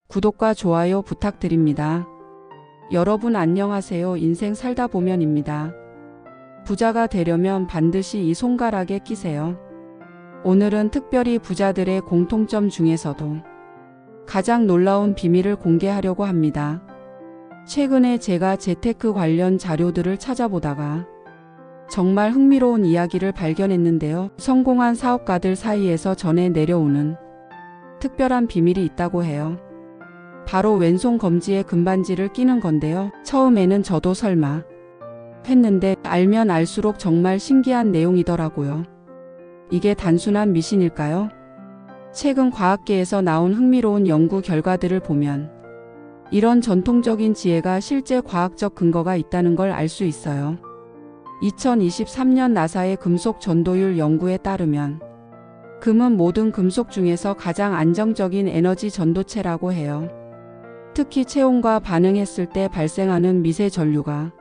구독과 좋아요 부탁드립니다. 여러분 안녕하세요. 인생 살다 보면입니다. 부자가 되려면 반드시 이 손가락에 끼세요. 오늘은 특별히 부자들의 공통점 중에서도 가장 놀라운 비밀을 공개하려고 합니다. 최근에 제가 재테크 관련 자료들을 찾아보다가 정말 흥미로운 이야기를 발견했는데요. 성공한 사업가들 사이에서 전해 내려오는 특별한 비밀이 있다고 해요. 바로 왼손 검지에 금반지를 끼는 건데요. 처음에는 저도 설마 했는데 알면 알수록 정말 신기한 내용이더라고요. 이게 단순한 미신일까요? 최근 과학계에서 나온 흥미로운 연구 결과들을 보면 이런 전통적인 지혜가 실제 과학적 근거가 있다는 걸 알 수 있어요. 2023년 나사의 금속 전도율 연구에 따르면 금은 모든 금속 중에서 가장 안정적인 에너지 전도체라고 해요. 특히 체온과 반응했을 때 발생하는 미세 전류가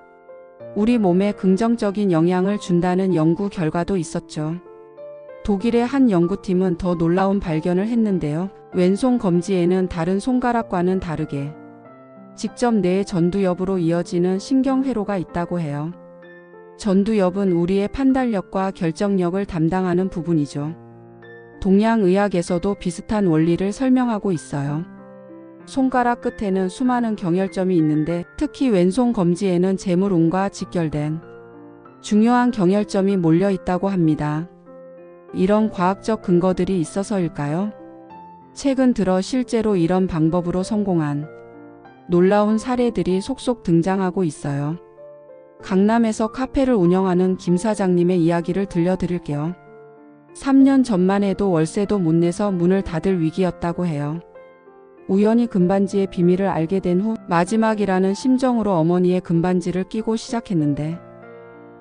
우리 몸에 긍정적인 영향을 준다는 연구 결과도 있었죠. 독일의 한 연구팀은 더 놀라운 발견을 했는데요. 왼손 검지에는 다른 손가락과는 다르게 직접 뇌의 전두엽으로 이어지는 신경회로가 있다고 해요. 전두엽은 우리의 판단력과 결정력을 담당하는 부분이죠. 동양의학에서도 비슷한 원리를 설명하고 있어요. 손가락 끝에는 수많은 경혈점이 있는데 특히 왼손 검지에는 재물운과 직결된 중요한 경혈점이 몰려 있다고 합니다. 이런 과학적 근거들이 있어서일까요? 최근 들어 실제로 이런 방법으로 성공한 놀라운 사례들이 속속 등장하고 있어요. 강남에서 카페를 운영하는 김 사장님의 이야기를 들려드릴게요. 3년 전만 해도 월세도 못 내서 문을 닫을 위기였다고 해요. 우연히 금반지의 비밀을 알게 된 후 마지막이라는 심정으로 어머니의 금반지를 끼고 시작했는데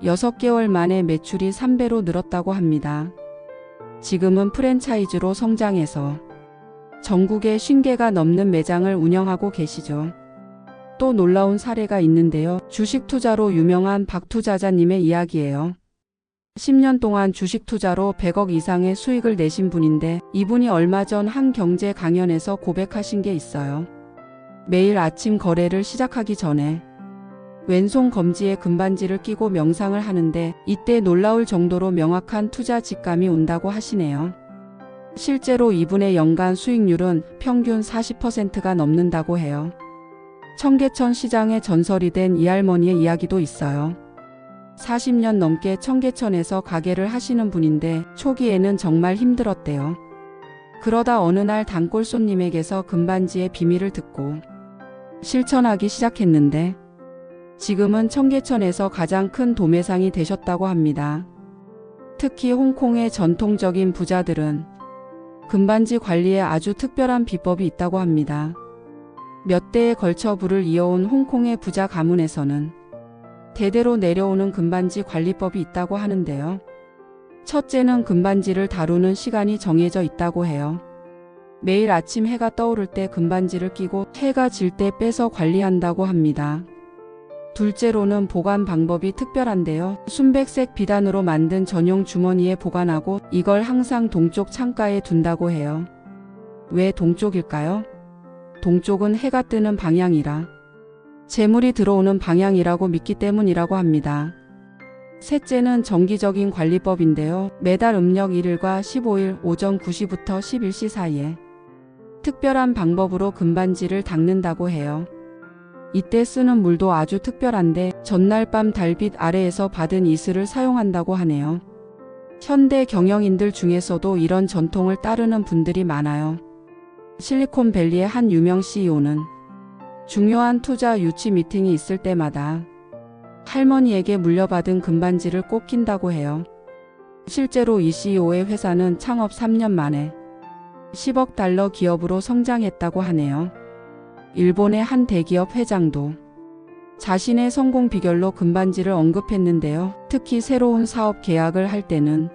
6개월 만에 매출이 3배로 늘었다고 합니다. 지금은 프랜차이즈로 성장해서 전국에 50개가 넘는 매장을 운영하고 계시죠. 또 놀라운 사례가 있는데요. 주식 투자로 유명한 박 투자자님의 이야기예요. 10년 동안 주식 투자로 100억 이상의 수익을 내신 분인데 이분이 얼마 전 한 경제 강연에서 고백하신 게 있어요. 매일 아침 거래를 시작하기 전에 왼손 검지에 금반지를 끼고 명상을 하는데 이때 놀라울 정도로 명확한 투자 직감이 온다고 하시네요. 실제로 이분의 연간 수익률은 평균 40%가 넘는다고 해요. 청계천 시장의 전설이 된 이 할머니의 이야기도 있어요. 40년 넘게 청계천에서 가게를 하시는 분인데 초기에는 정말 힘들었대요. 그러다 어느 날 단골 손님에게서 금반지의 비밀을 듣고 실천하기 시작했는데 지금은 청계천에서 가장 큰 도매상이 되셨다고 합니다. 특히 홍콩의 전통적인 부자들은 금반지 관리에 아주 특별한 비법이 있다고 합니다. 몇 대에 걸쳐 부를 이어온 홍콩의 부자 가문에서는 대대로 내려오는 금반지 관리법이 있다고 하는데요. 첫째는 금반지를 다루는 시간이 정해져 있다고 해요. 매일 아침 해가 떠오를 때 금반지를 끼고 해가 질 때 빼서 관리한다고 합니다. 둘째로는 보관 방법이 특별한데요. 순백색 비단으로 만든 전용 주머니에 보관하고 이걸 항상 동쪽 창가에 둔다고 해요. 왜 동쪽일까요? 동쪽은 해가 뜨는 방향이라 재물이 들어오는 방향이라고 믿기 때문이라고 합니다. 셋째는 정기적인 관리법인데요. 매달 음력 1일과 15일 오전 9시부터 11시 사이에 특별한 방법으로 금반지를 닦는다고 해요. 이때 쓰는 물도 아주 특별한데 전날 밤 달빛 아래에서 받은 이슬을 사용한다고 하네요. 현대 경영인들 중에서도 이런 전통을 따르는 분들이 많아요. 실리콘밸리의 한 유명 CEO는 중요한 투자 유치 미팅이 있을 때마다 할머니에게 물려받은 금반지를 꼭 낀다고 해요. 실제로 이 CEO의 회사는 창업 3년 만에 10억 달러 기업으로 성장했다고 하네요. 일본의 한 대기업 회장도 자신의 성공 비결로 금반지를 언급했는데요. 특히 새로운 사업 계약을 할 때는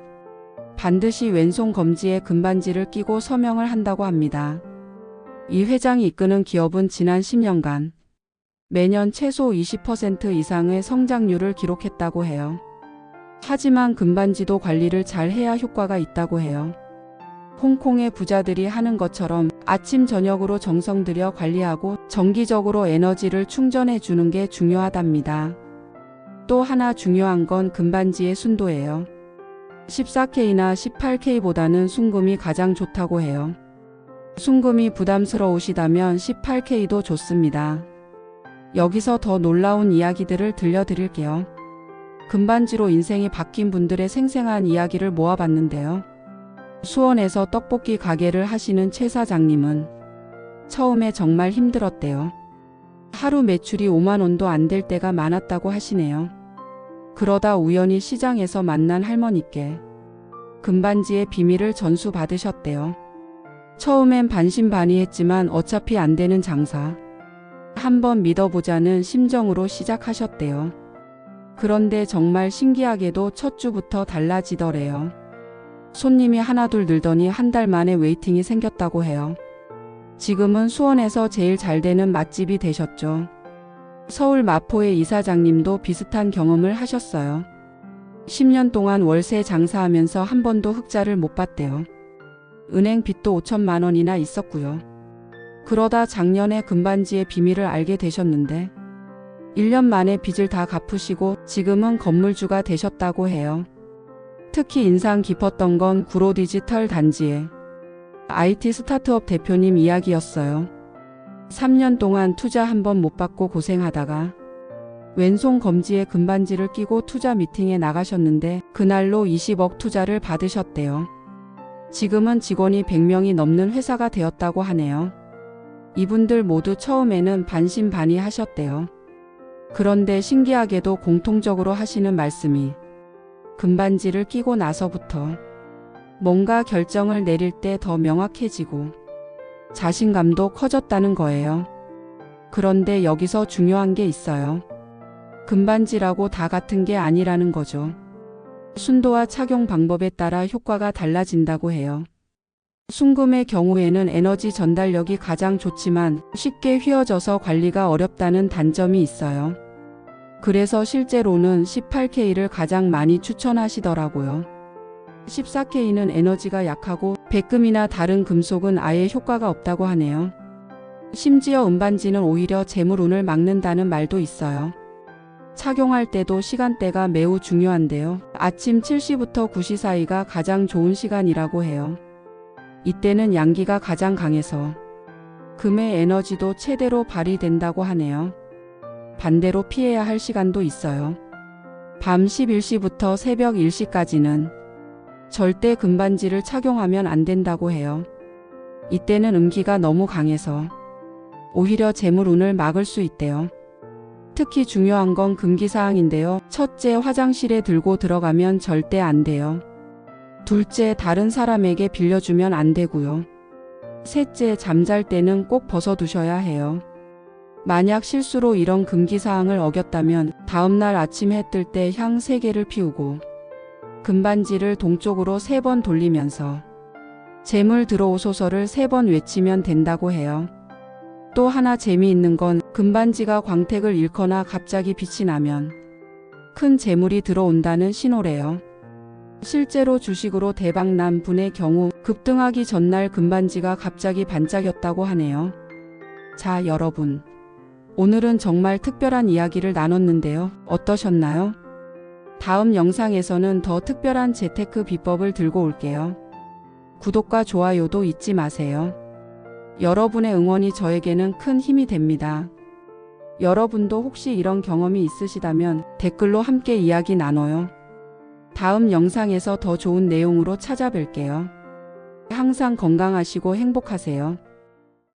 반드시 왼손 검지에 금반지를 끼고 서명을 한다고 합니다. 이 회장이 이끄는 기업은 지난 10년간 매년 최소 20% 이상의 성장률을 기록했다고 해요. 하지만 금반지도 관리를 잘 해야 효과가 있다고 해요. 홍콩의 부자들이 하는 것처럼 아침 저녁으로 정성 들여 관리하고 정기적으로 에너지를 충전해 주는 게 중요하답니다. 또 하나 중요한 건 금반지의 순도예요. 14K나 18K보다는 순금이 가장 좋다고 해요. 순금이 부담스러우시다면 18K도 좋습니다. 여기서 더 놀라운 이야기들을 들려드릴게요. 금반지로 인생이 바뀐 분들의 생생한 이야기를 모아봤는데요. 수원에서 떡볶이 가게를 하시는 최 사장님은 처음에 정말 힘들었대요. 하루 매출이 5만 원도 안 될 때가 많았다고 하시네요. 그러다 우연히 시장에서 만난 할머니께 금반지의 비밀을 전수받으셨대요. 처음엔 반신반의했지만 어차피 안 되는 장사. 한번 믿어보자는 심정으로 시작하셨대요. 그런데 정말 신기하게도 첫 주부터 달라지더래요. 손님이 하나둘 늘더니 한 달 만에 웨이팅이 생겼다고 해요. 지금은 수원에서 제일 잘 되는 맛집이 되셨죠. 서울 마포의 이사장님도 비슷한 경험을 하셨어요. 10년 동안 월세 장사하면서 한 번도 흑자를 못 봤대요. 은행 빚도 5천만 원이나 있었고요. 그러다 작년에 금반지의 비밀을 알게 되셨는데 1년 만에 빚을 다 갚으시고 지금은 건물주가 되셨다고 해요. 특히 인상 깊었던 건 구로 디지털 단지의 IT 스타트업 대표님 이야기였어요. 3년 동안 투자 한 번 못 받고 고생하다가 왼손 검지에 금반지를 끼고 투자 미팅에 나가셨는데 그날로 20억 투자를 받으셨대요. 지금은 직원이 100명이 넘는 회사가 되었다고 하네요. 이분들 모두 처음에는 반신반의하셨대요. 그런데 신기하게도 공통적으로 하시는 말씀이 금반지를 끼고 나서부터 뭔가 결정을 내릴 때 더 명확해지고 자신감도 커졌다는 거예요. 그런데 여기서 중요한 게 있어요. 금반지라고 다 같은 게 아니라는 거죠. 순도와 착용 방법에 따라 효과가 달라진다고 해요. 순금의 경우에는 에너지 전달력이 가장 좋지만 쉽게 휘어져서 관리가 어렵다는 단점이 있어요. 그래서 실제로는 18K를 가장 많이 추천하시더라고요. 14K는 에너지가 약하고 백금이나 다른 금속은 아예 효과가 없다고 하네요. 심지어 은반지는 오히려 재물운을 막는다는 말도 있어요. 착용할 때도 시간대가 매우 중요한데요. 아침 7시부터 9시 사이가 가장 좋은 시간이라고 해요. 이때는 양기가 가장 강해서 금의 에너지도 최대로 발휘된다고 하네요. 반대로 피해야 할 시간도 있어요. 밤 11시부터 새벽 1시까지는 절대 금반지를 착용하면 안 된다고 해요. 이때는 음기가 너무 강해서 오히려 재물운을 막을 수 있대요. 특히 중요한 건 금기사항인데요. 첫째, 화장실에 들고 들어가면 절대 안 돼요. 둘째, 다른 사람에게 빌려주면 안 되고요. 셋째, 잠잘 때는 꼭 벗어두셔야 해요. 만약 실수로 이런 금기사항을 어겼다면 다음날 아침 해 뜰 때 향 3개를 피우고 금반지를 동쪽으로 3번 돌리면서 재물 들어오소서를 3번 외치면 된다고 해요. 또 하나 재미있는 건 금반지가 광택을 잃거나 갑자기 빛이 나면 큰 재물이 들어온다는 신호래요. 실제로 주식으로 대박난 분의 경우 급등하기 전날 금반지가 갑자기 반짝였다고 하네요. 자, 여러분. 오늘은 정말 특별한 이야기를 나눴는데요. 어떠셨나요? 다음 영상에서는 더 특별한 재테크 비법을 들고 올게요. 구독과 좋아요도 잊지 마세요. 여러분의 응원이 저에게는 큰 힘이 됩니다. 여러분도 혹시 이런 경험이 있으시다면 댓글로 함께 이야기 나눠요. 다음 영상에서 더 좋은 내용으로 찾아뵐게요. 항상 건강하시고 행복하세요.